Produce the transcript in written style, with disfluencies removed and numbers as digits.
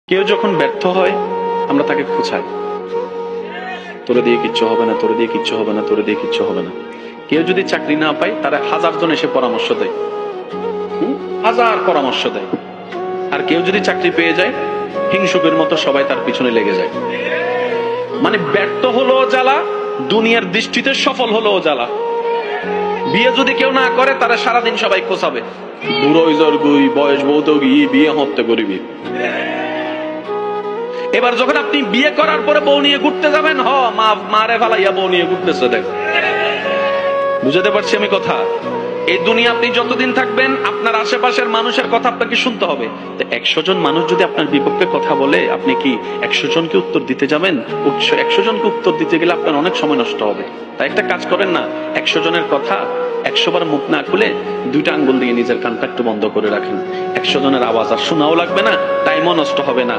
কেউ যখন ব্যর্থ হয় আমরা তাকে খোঁচাই, তোরে দিয়ে কিচ্ছু হবে না, তোরে দিয়ে কিচ্ছু হবে না, তোরে দিয়ে কিচ্ছু হবে না। কেউ যদি চাকরি না পায় তারা 1000 জন এসে পরামর্শ দেয়, 1000 পরামর্শ দেয়। আর কেউ যদি চাকরি পেয়ে যায় হিংসুকের মতো সবাই তার পিছনে লেগে যায়। মানে ব্যর্থ হলো জ্বালা, দুনিয়ার দৃষ্টিতে সফল হলো জ্বালা। বিয়ে যদি কেউ না করে তারা সারাদিন সবাই খোঁচাবে, বুড়ো গুই বয়স বউত গিয়ে বিয়ে হতে করিবি। এবার যখন আপনি বিয়ে করার পরে বউ নিয়ে ঘুরতে যাবেন, মারে ফালাইয়া বউ নিয়ে ঘুরতেছে। দেখ, বুঝাতে পারছি আমি কথা? এই দুনিয়া আপনি যতদিন থাকবেন আপনার আশেপাশের মানুষের কথা আপনাকে শুনতে হবে। 100 জন মানুষ যদি আপনার বিপক্ষে কথা বলে, আপনি কি 100 জনকে উত্তর দিতে যাবেন? 100 জনকে উত্তর দিতে গেলে আপনার অনেক সময় নষ্ট হবে। তাই একটা কাজ করেন না, 100 জনের কথা 100 বার মুখ না খুলে 2টা আঙ্গুল দিয়ে নিজের কানটা একটু বন্ধ করে রাখেন। 100 জনের আওয়াজ আর শোনাও লাগবে না, টাইমও নষ্ট হবে না।